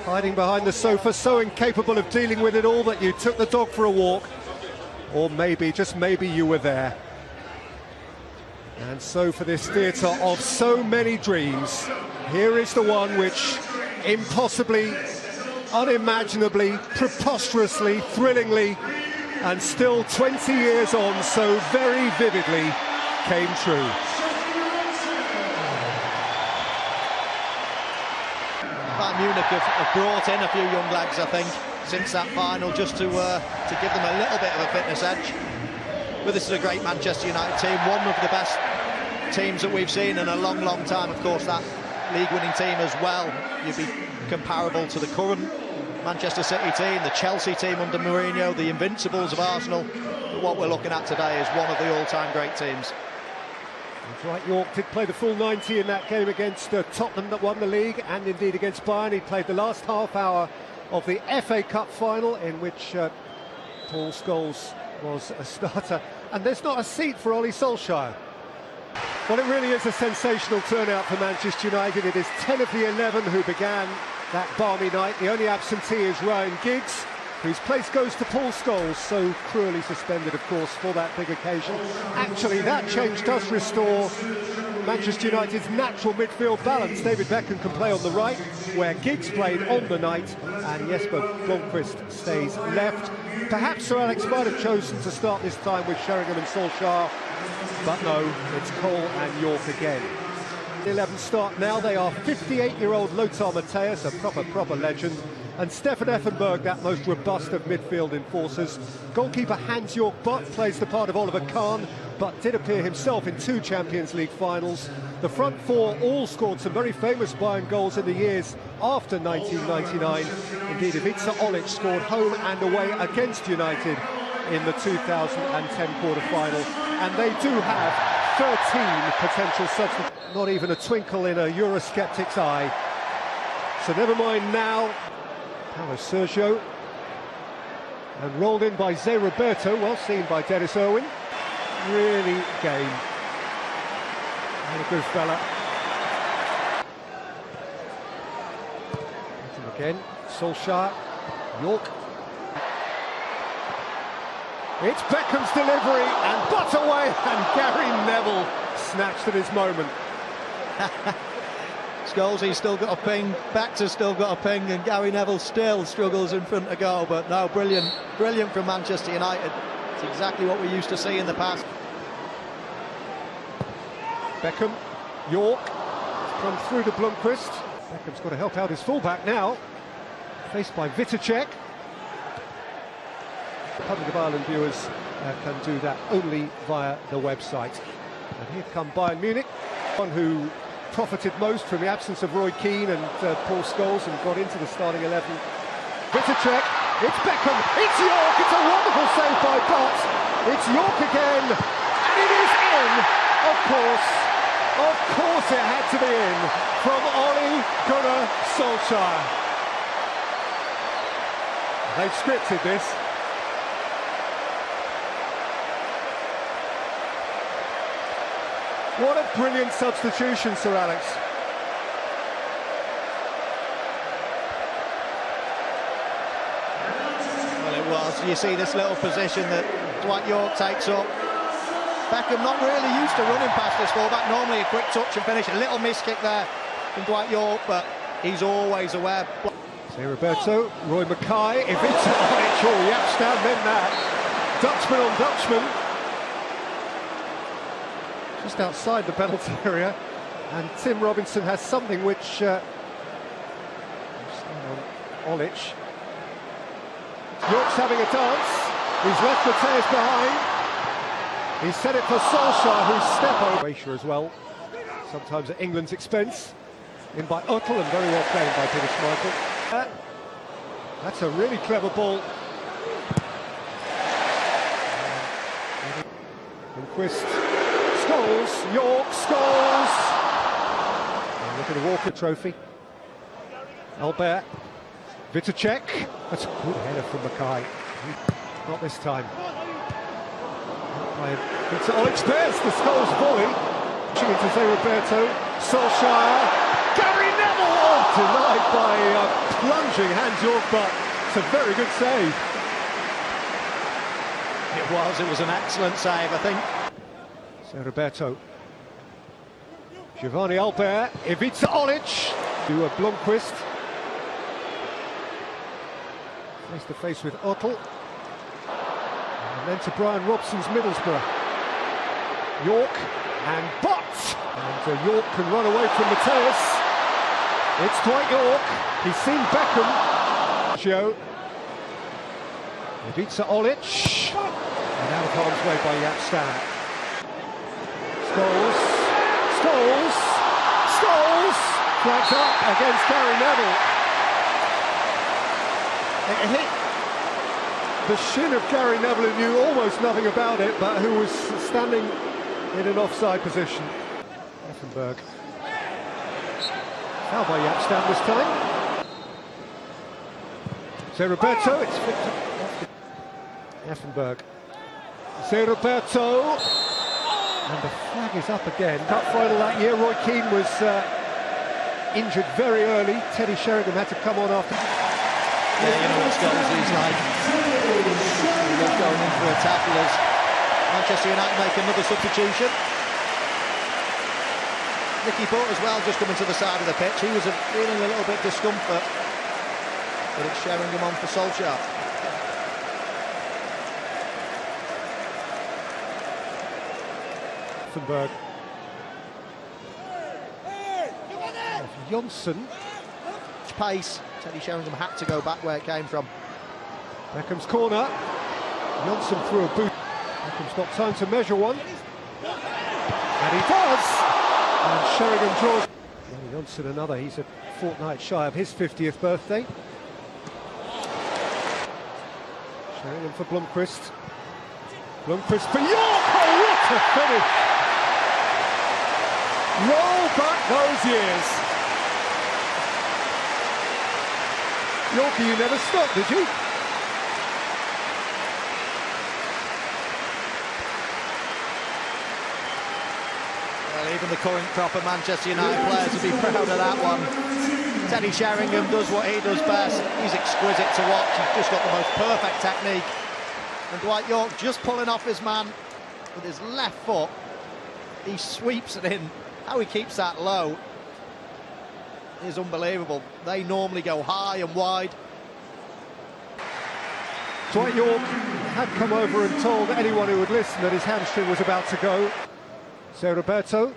hiding behind the sofa, so incapable of dealing with it all that you took the dog for a walk. Or maybe, just maybe, you were there. And so for this theatre of so many dreams, here is the one which impossibly, unimaginably, preposterously, thrillingly, and still 20 years on, so very vividly came true. Bayern Munich have brought in a few young lads, I think, since that final, just to give them a little bit of a fitness edge. But this is a great Manchester United team, one of the best teams that we've seen in a long, long time. Of course, that league-winning team as well. You'd be comparable to the current Manchester City team, the Chelsea team under Mourinho, the Invincibles of Arsenal. But what we're looking at today is one of the all-time great teams. Dwight Yorke did play the full 90 in that game against Tottenham that won the league, and indeed against Bayern. He played the last half hour of the FA Cup final, in which Paul Scholes was a starter. And there's not a seat for Ole Solskjaer. Well, it really is a sensational turnout for Manchester United. It is 10 of the 11 who began that balmy night. The only absentee is Ryan Giggs, whose place goes to Paul Scholes, so cruelly suspended, of course, for that big occasion. Actually, that change does restore Manchester United's natural midfield balance. David Beckham can play on the right, where Giggs played on the night, and Jesper Blomqvist stays left. Perhaps Sir Alex might have chosen to start this time with Sheringham and Solskjaer, but no, it's Cole and Yorke again. The 11 start now. They are 58-year-old Lothar Matthäus, a proper legend, and Stefan Effenberg, that most robust of midfield enforcers. Goalkeeper Hans-Jörg Butt plays the part of Oliver Kahn, but did appear himself in 2 Champions League finals. The front four all scored some very famous Bayern goals in the years after 1999. Indeed, Ivica Olic scored home and away against United in the 2010 quarter-final, and they do have 13 potential substitutes. Not even a twinkle in a Eurosceptic's eye. So never mind now. Paulo Sergio, and rolled in by Zé Roberto, well seen by Dennis Irwin. Really game. And a good fella. Again, Solskjaer, Yorke. It's Beckham's delivery, and Butt away, and Gary Neville snatched at his moment. Scholesy still got a ping, Baxter's still got a ping, and Gary Neville still struggles in front of goal. But no, brilliant from Manchester United. It's exactly what we used to see in the past. Beckham, Yorke, come through to Blomqvist. Beckham's got to help out his fullback now, faced by Vitacek. Public of Ireland viewers can do that only via the website. And here come Bayern Munich, one who profited most from the absence of Roy Keane and Paul Scholes, and got into the starting 11. Vitacek, it's Beckham, it's Yorke, it's a wonderful save by Butt. It's Yorke again, and it is in, of course it had to be in, from Ole Gunnar Solskjaer. They've scripted this. What a brilliant substitution, Sir Alex. Well, it was. You see this little position that Dwight Yorke takes up. Beckham not really used to running past this fullback. Normally a quick touch and finish. A little miss kick there from Dwight Yorke, but he's always aware. Zé Roberto, Roy Mackay, Ivica Olic, oh, Yapstam, then that. Dutchman on Dutchman. Just outside the penalty area, and Tim Robinson has something which on Olic. Yorke's having a dance. He's left Matthäus behind. He's set it for Solskjaer, who's step over. Erasure as well, sometimes at England's expense. In by Uttel, and very well played by Peter Schmeichel. That's a really clever ball. Blomqvist. Scholes, Yorke, Scholes. And look at the Walker Trophy. Albert, Vitacek. That's a good header from Mackay. Not this time. It's Olic spares the Scholes volley. Pushing into Zé Roberto. Solskjaer. Gary Neville. Oh, denied by plunging Hans York, but it's a very good save. It was an excellent save, I think. So Roberto. Giovanni Albert, Ivica Olic to Blomqvist. Face to face with Ottel. And then to Brian Robson's Middlesbrough. York and Bott. And York can run away from Mateus. It's Dwight York. He's seen Beckham. Joe. Ivica Olic. And out of harm's way by Jaap Stam. Scholes! Flags up against Gary Neville. It hit the shin of Gary Neville, who knew almost nothing about it, but who was standing in an offside position. Effenberg. Foul by Jaap Stam this time. So Roberto, it's Victor Effenberg. So Roberto. And the flag is up again. Cup final that year, Roy Keane was injured very early. Teddy Sheringham had to come on after. Yeah, you know what Scholes is like. He was going in for a tackle as Manchester United make another substitution. Nicky Butt as well just coming to the side of the pitch. He was feeling a little bit discomfort. But it's Sheringham on for Solskjaer. Effenberg. Jonsson. Pace. Teddy Sheringham had to go back where it came from. Beckham's corner. Jonsson threw a boot. Beckham's got time to measure one. And he does! And Sheringham draws. Well, Jonsson another. He's a fortnight shy of his 50th birthday. Sheringham for Blomqvist. Blomqvist for York! Oh, what a finish! Roll back those years. Yorkie, you never stopped, did you? Well, even the current crop of Manchester United players would be proud of that one. Teddy Sheringham does what he does best. He's exquisite to watch. He's just got the most perfect technique. And Dwight York just pulling off his man with his left foot. He sweeps it in. How he keeps that low is unbelievable. They normally go high and wide. Dwight York had come over and told anyone who would listen that his hamstring was about to go. So Roberto.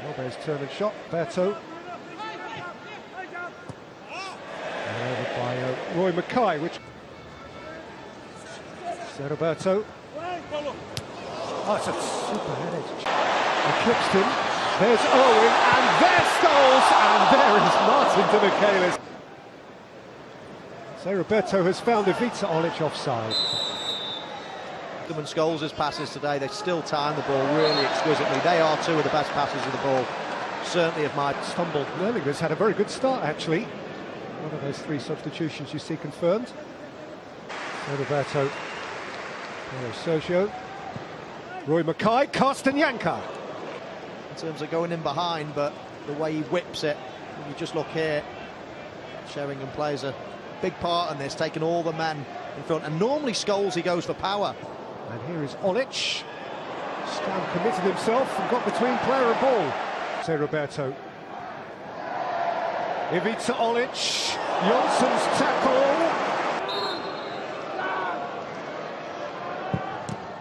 Roberto's turn and shot. Roberto. And over by Roy Mackay, which... So Roberto. Oh, it's a super headed. Eclipsed him. There's Owen, and there's Scholes, and there is Martin Demichelis. So Roberto has found Ivica Olic offside. And Scholes' passes today, they still time the ball really exquisitely. They are two of the best passers of the ball. Certainly of my stumbled. Nerlinger's had a very good start, actually. One of those three substitutions you see confirmed. So Roberto. Sergio. Roy Mackay, Carsten Janka. In terms of going in behind, but the way he whips it, when you just look here, Sheringham plays a big part in this, taking all the men in front. And normally Scholes, he goes for power. And here is Olic. Stam committed himself and got between player and ball. So Roberto. Ivica Olic. Jonsson's tackle.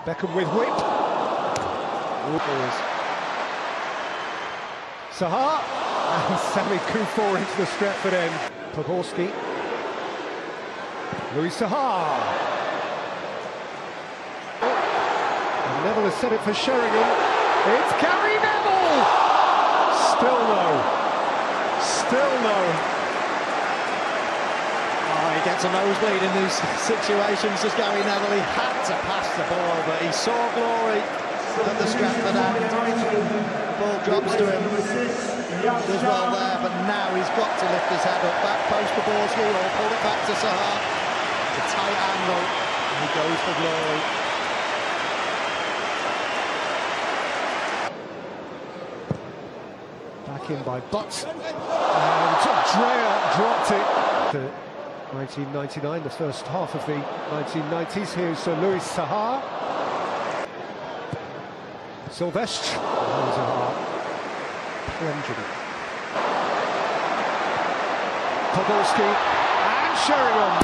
Beckham with whip. Sahar and Sami Kufor into the Stretford end. Pogorski. Louis Sahar. And Neville has set it for Sheringham. It's Gary Neville! Still no. Still no. Oh, he gets a nosebleed in these situations as Gary Neville. He had to pass the ball, but he saw glory at the Stratford end. Ball drops to him. Does well there, but now he's got to lift his head up. Back post for Borski, or pull it back to Sahar. A tight angle, and he goes for glory. back in by Butts. And Drea dropped it. To 1999, the first half of the 1990s. Here's Louis Saha. Silvestre. Zaha plunging it. Podolski and Sheringham.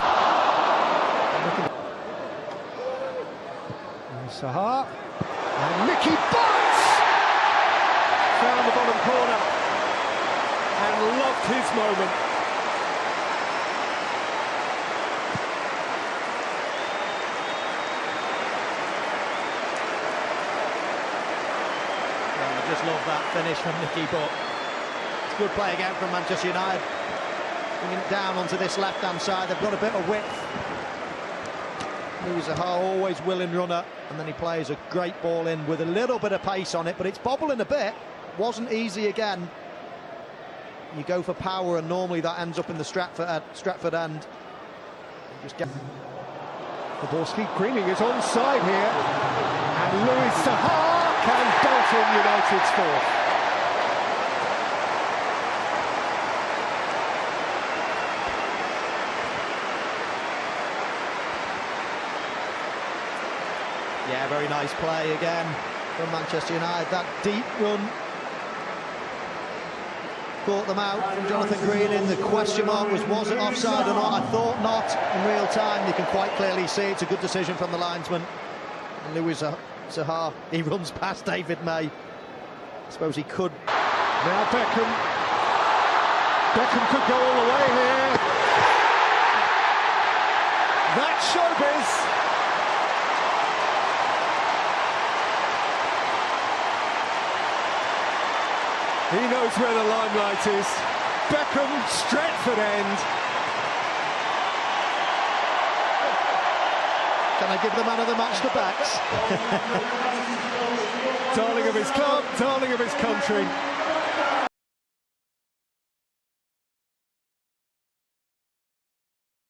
Saha and Mickey Butts found the bottom corner and loved his moment. Well, I just love that finish from Nicky Butt. It's good play again from Manchester United. Bringing it down onto this left-hand side. They've got a bit of width. Louis Zaha, always willing runner, and then he plays a great ball in with a little bit of pace on it, but it's bobbling a bit. Wasn't easy again. You go for power, and normally that ends up in the Stratford end. Just get. Podolski, Greening is onside here, and Louis Zaha can bolt in United's fourth. Yeah, very nice play again from Manchester United. That deep run caught them out from Jonathan Greening. The question mark was it offside or not? I thought not in real time. You can quite clearly see it's a good decision from the linesman. And Louis Zaha, he runs past David May. I suppose he could. Now Beckham. Beckham could go all the way here. That's showbiz. He knows where the limelight is. Beckham, Stratford end. Can I give the man of the match to Becks? Darling of his club, darling of his country.